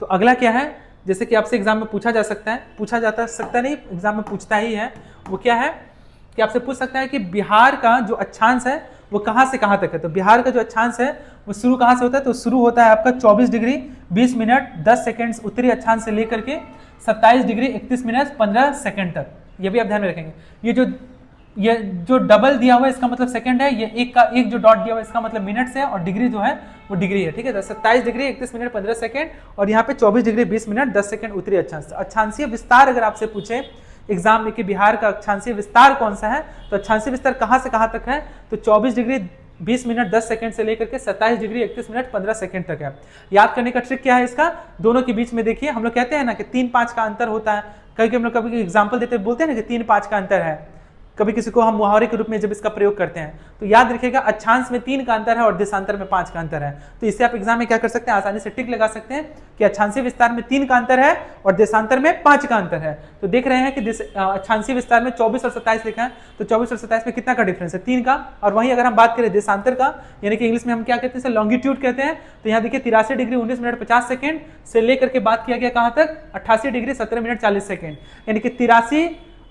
तो अगला क्या है, जैसे कि आपसे एग्जाम में पूछा जा सकता है, पूछा जाता सकता नहीं, एग्जाम में पूछता ही है, वो क्या है कि आपसे पूछ सकता है कि बिहार का जो अक्षांश है वो कहाँ से कहाँ तक है। तो बिहार का जो अक्षांश है वो शुरू कहाँ से होता है, तो शुरू होता है आपका 24 डिग्री 20 मिनट 10 सेकंड उत्तरी अक्षांश से लेकर के 27 डिग्री 31 मिनट 15 सेकंड तक। ये भी आप ध्यान में रखेंगे। ये जो डबल दिया हुआ है इसका मतलब सेकंड है, ये एक जो डॉट दिया हुआ है इसका मतलब मिनट से है, और डिग्री जो है वो डिग्री है, ठीक है। 27 डिग्री 31 मिनट 15 सेकंड, और यहाँ पे 24 डिग्री 20 मिनट 10 सेकंड उत्तरी अक्षांश। अक्षांशीय विस्तार अगर आपसे पूछे एग्जाम में कि बिहार का अक्षांशीय विस्तार कौन सा है, तो अक्षांशीय विस्तार कहाँ से कहाँ तक है, तो 24 डिग्री 20 मिनट 10 सेकंड से लेकर के 27 डिग्री 31 मिनट 15 सेकंड तक है। याद करने का ट्रिक क्या है इसका, दोनों के बीच में देखिए हम लोग कहते हैं ना कि 3-5 का अंतर होता है, कभी हम लोग कभी एग्जाम्पल देते बोलते हैं ना कि 3-5 का अंतर है, कभी किसी को हम मुहावरे के रूप में जब इसका प्रयोग करते हैं तो याद रखिएगा अक्षांश में 3 का अंतर है और देशांतर में 5 का अंतर है। तो इससे आप एग्जाम में क्या कर सकते हैं, आसानी से टिक लगा सकते हैं कि अक्षांशीय विस्तार में 3 का अंतर है और देशांतर में 5 का अंतर है। तो देख रहे हैं कि अक्षांशीय विस्तार में 24 और 27 लिखा है, तो 24 और 27 में कितना का डिफरेंस है, 3 का। और वहीं अगर हम बात करें देशांतर का, यानी कि इंग्लिश में हम क्या कहते हैं, लॉन्गिट्यूड कहते हैं, तो यहाँ देखिए 83 डिग्री 19 मिनट 50 सेकंड से लेकर के बात किया गया कहाँ तक, 88 डिग्री 17 मिनट 40 सेकंड, यानी कि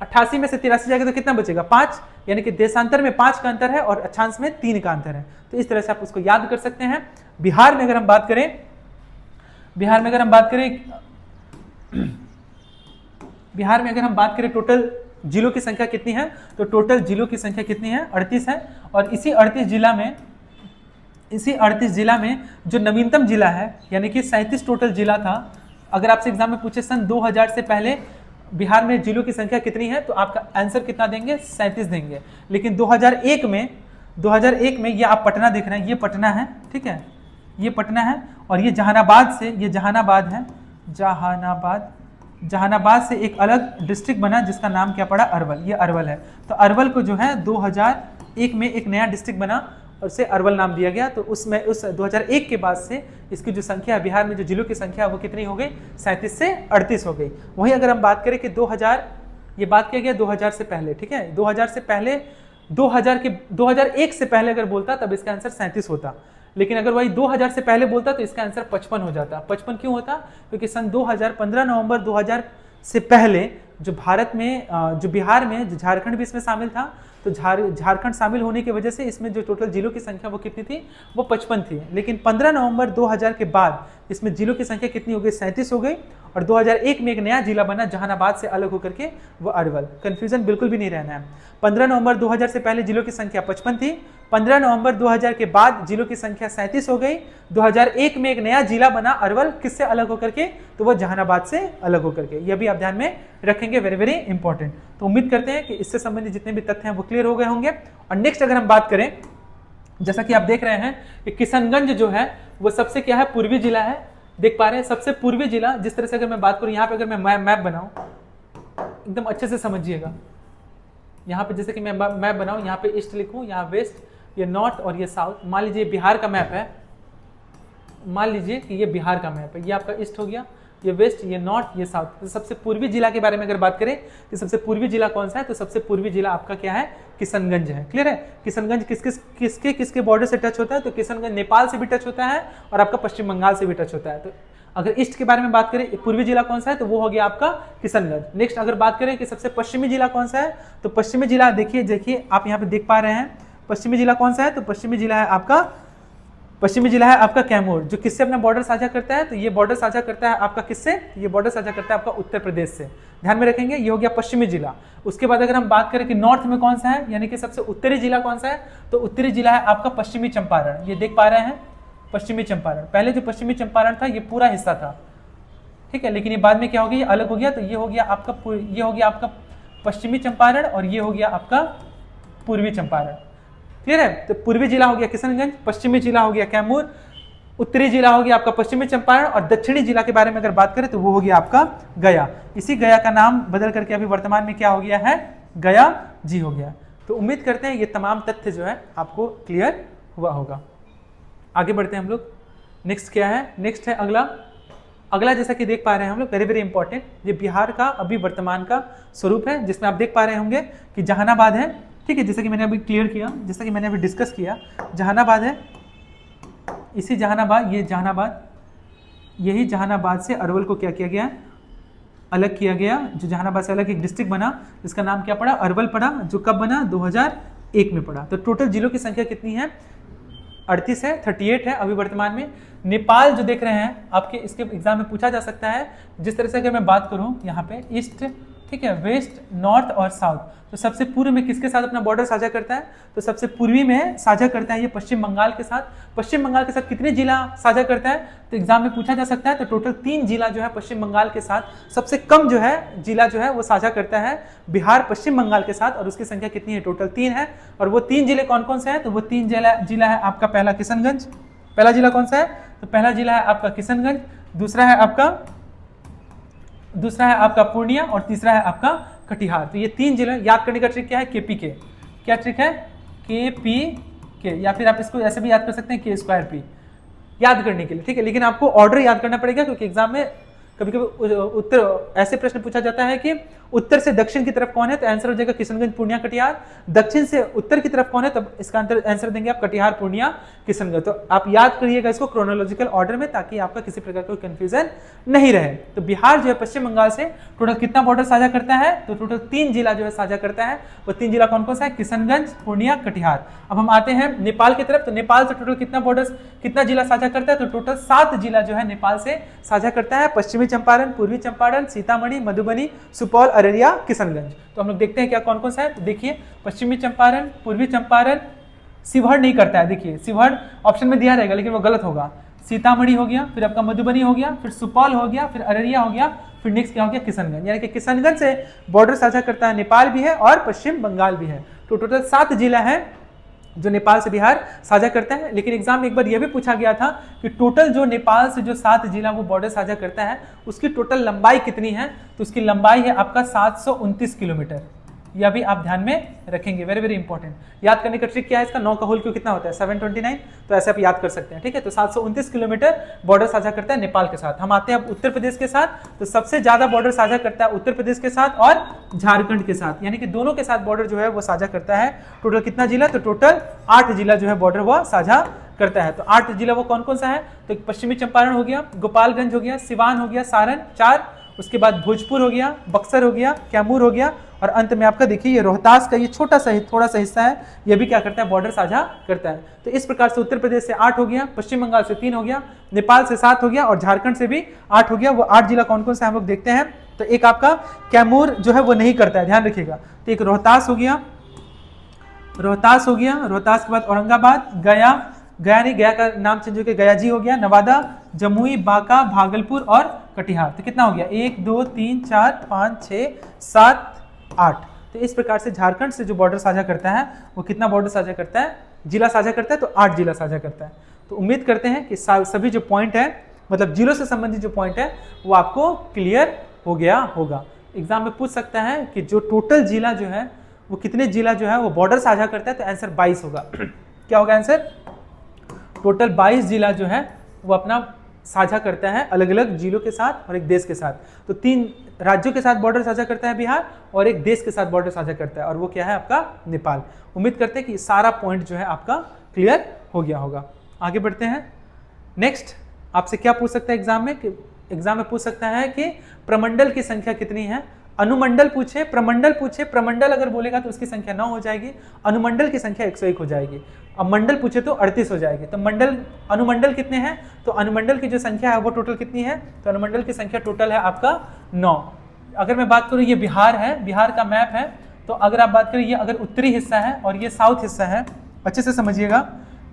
88 में से 83 जाएगा तो कितना बचेगा, 5, यानी कि देशांतर में 5 का अंतर है और अक्षांश में 3 का अंतर है। तो इस तरह से आप उसको याद कर सकते हैं। बिहार में अगर हम बात करें टोटल जिलों की संख्या कितनी है, तो टोटल जिलों की संख्या कितनी है, 38 है। और इसी 38 जिला में जो नवीनतम जिला है, यानी कि 37 टोटल जिला था। अगर आपसे एग्जाम में पूछे सन 2000 से पहले बिहार में जिलों की संख्या कितनी है, तो आपका आंसर कितना देंगे, 37 देंगे। लेकिन 2001 में ये आप पटना देख रहे हैं, ये पटना है, ठीक है, ये पटना है, और ये जहानाबाद है, जहानाबाद से एक अलग डिस्ट्रिक्ट बना जिसका नाम क्या पड़ा, अरवल। ये अरवल है। तो अरवल को जो है 2001 में एक नया डिस्ट्रिक्ट बना और उसे अरवल नाम दिया गया। तो उस 2001 के बाद से इसकी जो संख्या है बिहार में, जो जिलों की संख्या वो कितनी हो गई, 37 से 38 हो गई। वहीं अगर हम बात करें कि 2000 से पहले, ठीक है, 2001 से पहले अगर बोलता तब इसका आंसर 37 होता। लेकिन अगर वही 2000 से पहले बोलता तो इसका आंसर 55 हो जाता। 55 क्यों होता, क्योंकि सन 15 नवंबर 2000 से पहले जो भारत में जो बिहार में जो झारखंड भी इसमें शामिल था, तो झारखंड शामिल होने की वजह से इसमें जो टोटल जिलों की संख्या वो कितनी थी, वो 55 थी। लेकिन 15 नवंबर 2000 के बाद इसमें जिलों की संख्या कितनी हो गई, 37 हो गई। और 2001 में एक नया जिला बना जहानाबाद से अलग होकर के, वो अरवल। कंफ्यूजन बिल्कुल भी नहीं रहना है। 15 नवंबर 2000 से पहले जिलों की संख्या 55 थी, 15 नवंबर 2000 के बाद जिलों की संख्या 37 हो गई। 2001 में एक नया जिला बना अरवल, किससे अलग होकर के, तो वो जहानाबाद से अलग होकर के। यह भी आप ध्यान में रखेंगे, वेरी वेरी इंपॉर्टेंट। तो उम्मीद करते हैं कि इससे संबंधित जितने भी तथ्य हैं वो क्लियर हो गए होंगे। और नेक्स्ट अगर हम बात करें, जैसा कि आप देख रहे हैं कि किशनगंज जो है वो सबसे क्या है, पूर्वी जिला है। देख पा रहे हैं, सबसे पूर्वी जिला। जिस तरह से अगर मैं बात करूं, यहाँ पे अगर मैं मैप बनाऊं, एकदम अच्छे से समझिएगा। यहाँ पे जैसे कि मैं मैप बनाऊं, यहाँ पे ईस्ट लिखूं, यहाँ वेस्ट, ये नॉर्थ और ये साउथ। मान लीजिए बिहार का मैप है, मान लीजिए कि ये बिहार का मैप है, ये आपका ईस्ट हो गया, ये वेस्ट, ये नॉर्थ, ये साउथ। तो सबसे पूर्वी जिला के बारे में अगर बात करें कि सबसे पूर्वी जिला कौन सा है, तो सबसे पूर्वी जिला आपका क्या है, किशनगंज है। क्लियर है। किशनगंज किसके बॉर्डर से टच होता है, तो किशनगंज नेपाल से भी टच होता है और आपका पश्चिम बंगाल से भी टच होता है। तो अगर ईस्ट के बारे में बात करें, पूर्वी जिला कौन सा है, तो वो हो गया आपका किशनगंज। नेक्स्ट अगर बात करें कि सबसे पश्चिमी जिला कौन सा है, तो पश्चिमी जिला देखिए आप यहाँ पे देख पा रहे हैं, पश्चिमी जिला कौन सा है, तो पश्चिमी जिला है आपका कैमूर, जो किससे अपना बॉर्डर साझा करता है, तो ये बॉर्डर साझा करता है आपका किससे, ये बॉर्डर साझा करता है आपका उत्तर प्रदेश से। ध्यान में रखेंगे, ये हो गया पश्चिमी जिला। उसके बाद अगर हम बात करें कि नॉर्थ में कौन सा है, यानी कि सबसे उत्तरी जिला कौन सा है, तो उत्तरी जिला है आपका पश्चिमी चंपारण। ये देख पा रहे हैं, पश्चिमी चंपारण। पहले जो पश्चिमी चंपारण था ये पूरा हिस्सा था, ठीक है, लेकिन ये बाद में क्या हो गया, ये अलग हो गया। तो ये हो गया आपका पश्चिमी चंपारण और ये हो गया आपका पूर्वी चंपारण। क्लियर है। तो पूर्वी जिला हो गया किशनगंज, पश्चिमी जिला हो गया कैमूर, उत्तरी जिला हो गया आपका पश्चिमी चंपारण, और दक्षिणी जिला के बारे में अगर बात करें तो वो हो गया आपका गया। इसी गया का नाम बदल करके अभी वर्तमान में क्या हो गया है, गया जी हो गया। तो उम्मीद करते हैं ये तमाम तथ्य जो है आपको क्लियर हुआ होगा। आगे बढ़ते हैं हम लोग। नेक्स्ट क्या है, नेक्स्ट है अगला जैसा कि देख पा रहे हैं हम लोग, वेरी वेरी इंपॉर्टेंट, ये बिहार का अभी वर्तमान का स्वरूप है, जिसमें आप देख पा रहे होंगे कि जहानाबाद है, ठीक है, जैसा कि मैंने अभी क्लियर किया, जैसा कि मैंने अभी डिस्कस किया, जहानाबाद है, इसी जहानाबाद, ये जहानाबाद, यही जहानाबाद से अरवल को क्या किया गया, अलग किया गया। जो जहानाबाद से अलग एक डिस्ट्रिक्ट बना जिसका नाम क्या पड़ा, अरवल पड़ा, जो कब बना 2001 में पड़ा। तो टोटल जिलों की संख्या कितनी है, 38 है, 38 है अभी वर्तमान में। नेपाल जो देख रहे हैं आपके इसके एग्जाम में पूछा जा सकता है। जिस तरह से अगर मैं बात करूं यहाँ पे ईस्ट, ठीक है, वेस्ट, नॉर्थ और साउथ, तो सबसे पूर्व में किसके साथ अपना बॉर्डर साझा करता है, तो सबसे पूर्वी में साझा करता है ये पश्चिम बंगाल के साथ। पश्चिम बंगाल के साथ कितने जिला साझा करता है, तो एग्जाम में पूछा जा सकता है। तो टोटल 3 जिला जो है पश्चिम बंगाल के साथ। सबसे कम जो है जिला जो है वो साझा करता है बिहार पश्चिम बंगाल के साथ, और उसकी संख्या कितनी है, टोटल 3 है। और वो 3 जिले कौन कौन से हैं, तो वो 3 जिला है आपका, पहला किशनगंज, पहला जिला कौन सा है, तो पहला जिला है आपका किशनगंज, दूसरा है आपका पूर्णिया और तीसरा है आपका कटिहार। तो ये 3 जिले याद करने का ट्रिक क्या है, KPK, क्या ट्रिक है, KPK, या फिर आप इसको ऐसे भी याद कर सकते हैं K2P याद करने के लिए, ठीक है। लेकिन आपको ऑर्डर याद करना पड़ेगा, क्योंकि एग्जाम में कभी कभी उत्तर ऐसे प्रश्न पूछा जाता है कि उत्तर से दक्षिण की तरफ कौन है, तो आंसर हो जाएगा किशनगंज, पूर्णिया, कटिहार। दक्षिण से उत्तर की तरफ कौन है, तब इसका आंसर देंगे आप कटिहार, पूर्णिया, किशनगंज। तो आप याद करिएगा इसको क्रोनोलॉजिकल ऑर्डर में, ताकि आपका किसी प्रकार का कंफ्यूजन नहीं रहे। तो बिहार जो है पश्चिम बंगाल से टोटल कितना बॉर्डर साझा करता है, तो टोटल 3 जिला जो है साझा करता है। वो 3 जिला कौन कौन सा है, किशनगंज, पूर्णिया, कटिहार। अब हम आते हैं नेपाल की तरफ। तो नेपाल से टोटल कितना जिला साझा करता है, तो टोटल 7 जिला जो है नेपाल से साझा करता है। पश्चिमी चंपारण, पूर्वी चंपारण, सीतामढ़ी, मधुबनी, सुपौल, अररिया, किशनगंज। तो हम लोग देखते हैं क्या कौन कौन सा है। तो देखिए पश्चिमी चंपारण, पूर्वी चंपारण, शिवहर नहीं करता है, देखिए शिवहर ऑप्शन में दिया रहेगा लेकिन वो गलत होगा। सीतामढ़ी हो गया, फिर आपका मधुबनी हो गया, फिर सुपौल हो गया, फिर अररिया हो गया, फिर नेक्स्ट क्या हो गया, किशनगंज। यानी कि किशनगंज से बॉर्डर साझा करता है नेपाल भी है और पश्चिम बंगाल भी है। तो टोटल 7 जिला है जो नेपाल से बिहार साझा करता है। लेकिन एग्जाम में एक बार यह भी पूछा गया था कि टोटल जो नेपाल से जो 7 जिला वो बॉर्डर साझा करता है उसकी टोटल लंबाई कितनी है, तो उसकी लंबाई है आपका 729 किलोमीटर। यह भी आप ध्यान में रखेंगे, वेरी वेरी इंपॉर्टेंट। याद करने का ट्रिक क्या है इसका, 9 का होल क्यों कितना होता है, 729, तो ऐसे आप याद कर सकते हैं, ठीक है। तो 729 किलोमीटर बॉर्डर साझा करता है नेपाल के साथ। हम आते हैं अब उत्तर प्रदेश के साथ। तो सबसे ज्यादा बॉर्डर साझा करता है उत्तर प्रदेश के साथ और झारखंड के साथ, यानी कि दोनों के साथ बॉर्डर जो है वो साझा करता है। टोटल कितना जिला, तो टोटल 8 जिला जो है बॉर्डर वो साझा करता है। तो 8 जिला वो कौन कौन सा है, तो पश्चिमी चंपारण हो गया, गोपालगंज हो गया, सिवान हो गया, सारण 4, उसके बाद भोजपुर हो गया, बक्सर हो गया, कैमूर हो गया, और अंत में आपका देखिए ये रोहतास का ये थोड़ा सा हिस्सा है, ये भी क्या करता है, बॉर्डर साझा करता है। तो इस प्रकार से उत्तर प्रदेश से 8 हो गया, पश्चिम बंगाल से 3 हो गया, नेपाल से 7 हो गया और झारखंड से भी 8 हो गया। वो 8 जिला कौन कौन से हम लोग देखते हैं। तो एक आपका कैमूर जो है वो नहीं करता है, ध्यान रखिएगा। तो एक रोहतास हो गया, रोहतास के बाद औरंगाबाद, गया नहीं, गया का नाम चेंज हो गया, गया जी हो गया, नवादा, जमुई, बांका, भागलपुर और कटिहार। तो कितना हो गया, 1 2 3 4 5 6 7 8। तो इस प्रकार से झारखंड से जो बॉर्डर साझा करता है वो कितना बॉर्डर साझा करता है, जिला साझा करता है, तो 8 जिला साझा करता है। तो उम्मीद करते हैं कि सभी जो पॉइंट है, मतलब जिलों से संबंधित जो पॉइंट है वो आपको क्लियर हो गया होगा। एग्जाम में पूछ सकता है कि जो टोटल जिला जो है वो कितने जिला जो है वो बॉर्डर साझा करता है, तो आंसर 22 होगा। क्या होगा आंसर, टोटल 22 जिला जो है वो अपना साझा करता है अलग अलग जिलों के साथ और एक देश के साथ। तो 3 राज्यों के साथ बॉर्डर साझा करता है बिहार, और एक देश के साथ बॉर्डर साझा करता है, और वो क्या है आपका नेपाल। उम्मीद करते हैं कि सारा पॉइंट जो है आपका क्लियर हो गया होगा। आगे बढ़ते हैं। नेक्स्ट आपसे क्या पूछ सकता है एग्जाम में, एग्जाम में पूछ सकता है कि प्रमंडल की संख्या कितनी है। अनुमंडल पूछे, प्रमंडल पूछे, प्रमंडल अगर बोलेगा तो उसकी संख्या 9 हो जाएगी, अनुमंडल की संख्या 101 हो जाएगी। अब मंडल पूछे तो 38 हो जाएगी। तो अनुमंडल कितने हैं, तो अनुमंडल की जो संख्या है वो टोटल कितनी है, तो अनुमंडल की संख्या टोटल है आपका 9। अगर मैं बात करूँ ये बिहार है, बिहार का मैप है, तो अगर आप बात करें ये अगर उत्तरी हिस्सा है और ये साउथ हिस्सा है, अच्छे से समझिएगा,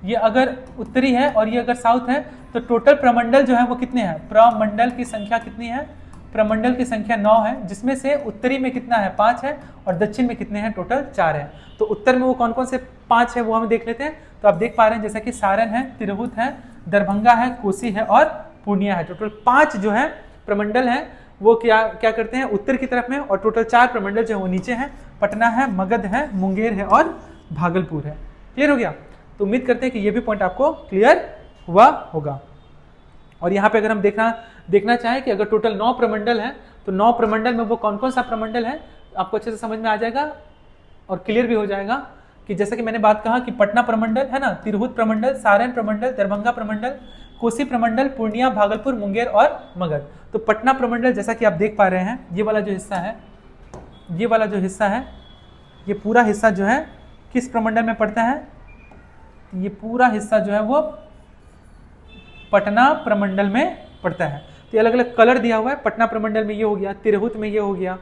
ये अगर उत्तरी है और ये अगर साउथ है, तो टोटल प्रमंडल जो है वो कितने हैं, प्रमंडल की संख्या कितनी है, प्रमंडल की संख्या 9 है, जिसमें से उत्तरी में कितना है 5 है और दक्षिण में कितने हैं, टोटल 4 है। तो उत्तर में वो कौन कौन से 5 है वो हम देख लेते हैं। तो आप देख पा रहे हैं जैसे कि सारण है, तिरहुत है, दरभंगा है, कोसी है और पूर्णिया है। टोटल 5 जो है प्रमंडल है वो क्या करते हैं उत्तर की तरफ में, और टोटल 4 प्रमंडल जो है वो नीचे है, पटना है, मगध है, मुंगेर है और भागलपुर है। क्लियर हो गया। तो उम्मीद करते हैं कि ये भी पॉइंट आपको क्लियर हुआ होगा। और यहाँ पे अगर हम देखना चाहें कि अगर टोटल 9 प्रमंडल है तो 9 प्रमंडल में वो कौन कौन सा प्रमंडल है, आपको अच्छे से समझ में आ जाएगा और क्लियर भी हो जाएगा कि जैसे कि मैंने बात कहा कि पटना प्रमंडल है ना, तिरहुत प्रमंडल, सारण प्रमंडल, दरभंगा प्रमंडल, कोसी प्रमंडल, पूर्णिया, भागलपुर, मुंगेर और मगध। तो पटना प्रमंडल जैसा कि आप देख पा रहे हैं, ये वाला जो हिस्सा है, ये वाला जो हिस्सा है, ये पूरा हिस्सा जो है किस प्रमंडल में पड़ता है? ये पूरा हिस्सा जो है वो पटना प्रमंडल में पड़ता है। तो ये अलग अलग कलर दिया हुआ है, पटना प्रमंडल में ये हो गया, तिरहुत में ये हो गया,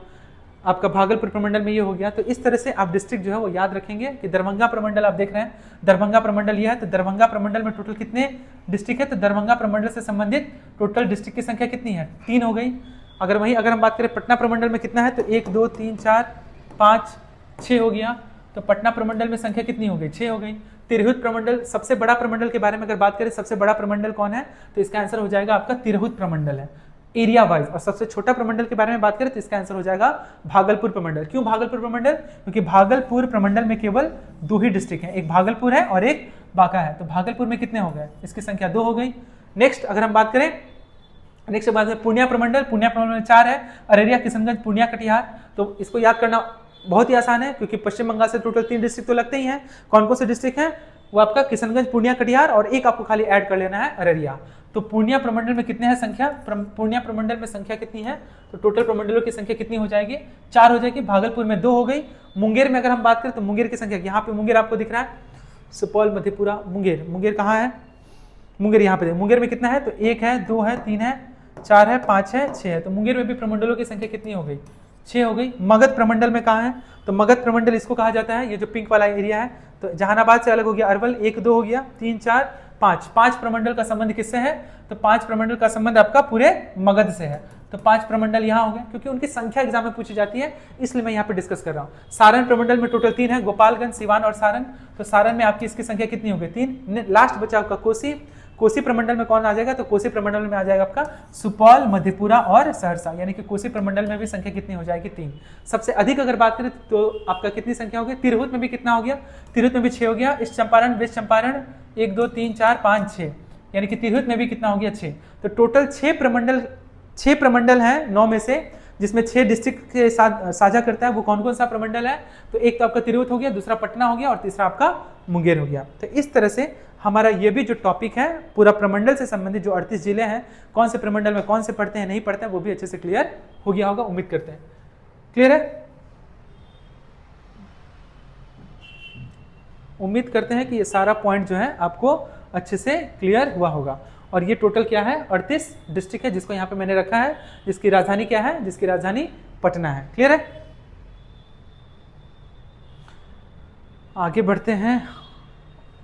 आपका भागलपुर प्रमंडल में ये हो गया। तो इस तरह से आप डिस्ट्रिक्ट जो है वो याद रखेंगे कि दरभंगा प्रमंडल आप देख रहे हैं, दरभंगा प्रमंडल ये है। तो दरभंगा प्रमंडल में टोटल कितने डिस्ट्रिक्ट है? तो दरभंगा प्रमंडल से संबंधित टोटल डिस्ट्रिक्ट की संख्या कितनी है? 3 हो गई। अगर हम बात करें पटना प्रमंडल में कितना है, तो 1 2 3 4 5 6 हो गया। तो पटना प्रमंडल में संख्या कितनी हो गई? 6 हो गई। तिरहुत प्रमंडल, सबसे बड़ा प्रमंडल के बारे में अगर बात करें, सबसे बड़ा प्रमंडल कौन है? तो इसका आंसर हो जाएगा आपका तिरहुत प्रमंडल है एरिया वाइज। और सबसे छोटा प्रमंडल के बारे में बात करें तो इसका आंसर हो जाएगा भागलपुर प्रमंडल। क्यों भागलपुर प्रमंडल? क्योंकि भागलपुर प्रमंडल में केवल 2 ही डिस्ट्रिक्ट हैं, एक भागलपुर है और एक बांका है। तो भागलपुर में कितने हो गए? इसकी संख्या 2 हो गई। नेक्स्ट अगर हम बात करें, नेक्स्ट बात है पूर्णिया प्रमंडल। पूर्णिया प्रमंडल में 4 है, अररिया, किशनगंज, पूर्णिया, कटिहार। तो इसको याद करना बहुत ही आसान है, क्योंकि पश्चिम बंगाल से टोटल 3 डिस्ट्रिक्ट तो लगते ही हैं। कौन कौन से डिस्ट्रिक्ट हैं? वो आपका किशनगंज, पूर्णिया, कटिहार और एक आपको खाली ऐड कर लेना है अररिया। तो पूर्णिया प्रमंडल में कितने हैं संख्या? पूर्णिया प्रमंडल में संख्या कितनी है? तो टोटल प्रमंडलों की संख्या कितनी हो जाएगी? 4 हो जाएगी। भागलपुर में 2 हो गई। मुंगेर में अगर हम बात करें तो मुंगेर की संख्या, यहाँ पे मुंगेर आपको दिख रहा है, सुपौल, मधेपुरा, मुंगेर। मुंगेर कहाँ है? मुंगेर यहाँ पे। मुंगेर में कितना है? तो 1 है, 2 है, 3 है, 4 है, 5 है, 6 है। तो मुंगेर में भी प्रमंडलों की संख्या कितनी हो गई? 6 हो गई। मगध प्रमंडल में कहाँ है? तो मगध प्रमंडल इसको कहा जाता है, ये जो पिंक वाला एरिया है। तो जहानाबाद से अलग हो गया अरवल, 1 2 हो गया, 3 4 5। 5 प्रमंडल का संबंध किससे है? तो 5 प्रमंडल का संबंध आपका पूरे मगध से है। तो 5 प्रमंडल यहाँ हो गए, क्योंकि उनकी संख्या एग्जाम में पूछी जाती है, इसलिए मैं यहाँ पे डिस्कस कर रहा हूँ। सारण प्रमंडल में टोटल 3 है, गोपालगंज, सिवान और सारण। तो सारण में आपकी इसकी संख्या कितनी हो गई? 3। लास्ट बचा आपका कोसी। कोसी प्रमंडल में कौन आ जाएगा? तो कोसी प्रमंडल में आ जाएगा आपका सुपौल, मधेपुरा और सहरसा। यानी कि कोसी प्रमंडल में भी संख्या कितनी हो जाएगी? 3। सबसे अधिक अगर बात करें तो आपका कितनी संख्या हो गई? तिरहुत में भी कितना हो गया? तिरहुत में भी 6 हो गया। ईस्ट चंपारण, वेस्ट चंपारण, 1 2 3 4 5 6, यानी कि तिरहुत में भी कितना हो गया? 6। तो टोटल 6 प्रमंडल हैं 9 में से, जिसमें 6 डिस्ट्रिक्ट के साथ साझा करता है। वो कौन कौन सा प्रमंडल है? तो एक तो आपका तिरहुत हो गया, दूसरा पटना हो गया और तीसरा आपका मुंगेर हो गया। तो इस तरह से हमारा ये भी जो टॉपिक है पूरा प्रमंडल से संबंधित, जो 38 जिले हैं, कौन से प्रमंडल में कौन से पढ़ते हैं नहीं पढ़ते हैं, वो भी अच्छे से क्लियर हो गया होगा, उम्मीद करते हैं। क्लियर है? उम्मीद करते हैं कि ये सारा पॉइंट जो है आपको अच्छे से क्लियर हुआ होगा। और ये टोटल क्या है? 38 डिस्ट्रिक्ट है, जिसको यहाँ पे मैंने रखा है, जिसकी राजधानी क्या है? जिसकी राजधानी पटना है। क्लियर है? आगे बढ़ते हैं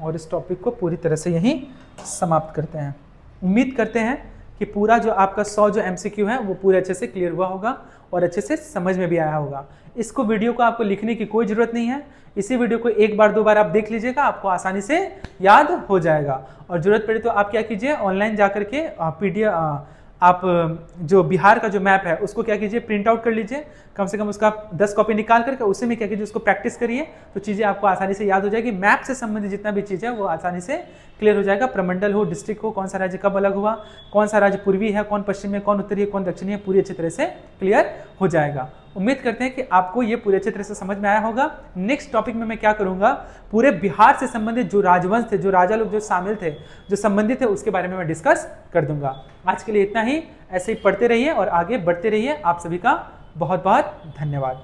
और इस टॉपिक को पूरी तरह से यहीं समाप्त करते हैं। उम्मीद करते हैं कि पूरा जो आपका 100 जो MCQ है वो पूरे अच्छे से क्लियर हुआ होगा और अच्छे से समझ में भी आया होगा। इसको वीडियो को आपको लिखने की कोई ज़रूरत नहीं है, इसी वीडियो को 1 बार 2 बार आप देख लीजिएगा, आपको आसानी से याद हो जाएगा। और ज़रूरत पड़े तो आप क्या कीजिए, ऑनलाइन जा करके PDF आप जो बिहार का जो मैप है उसको क्या कीजिए, प्रिंट आउट कर लीजिए, कम से कम उसका 10 कॉपी निकाल करके उसी में क्या कीजिए, उसको प्रैक्टिस करिए, तो चीज़ें आपको आसानी से याद हो जाएगी। मैप से संबंधित जितना भी चीज़ है वो आसानी से क्लियर हो जाएगा। प्रमंडल हो, डिस्ट्रिक्ट हो, कौन सा राज्य कब अलग हुआ, कौन सा राज्य पूर्वी है, कौन पश्चिमी है, कौन उत्तरी है, कौन दक्षिणी है, पूरी अच्छी तरह से क्लियर हो जाएगा। उम्मीद करते हैं कि आपको ये पूरे अच्छे तरह से समझ में आया होगा। नेक्स्ट टॉपिक में मैं क्या करूंगा, पूरे बिहार से संबंधित जो राजवंश थे, जो राजा लोग जो शामिल थे, जो संबंधित थे, उसके बारे में मैं डिस्कस कर दूंगा। आज के लिए इतना ही। ऐसे ही पढ़ते रहिए और आगे बढ़ते रहिए। आप सभी का बहुत बहुत धन्यवाद।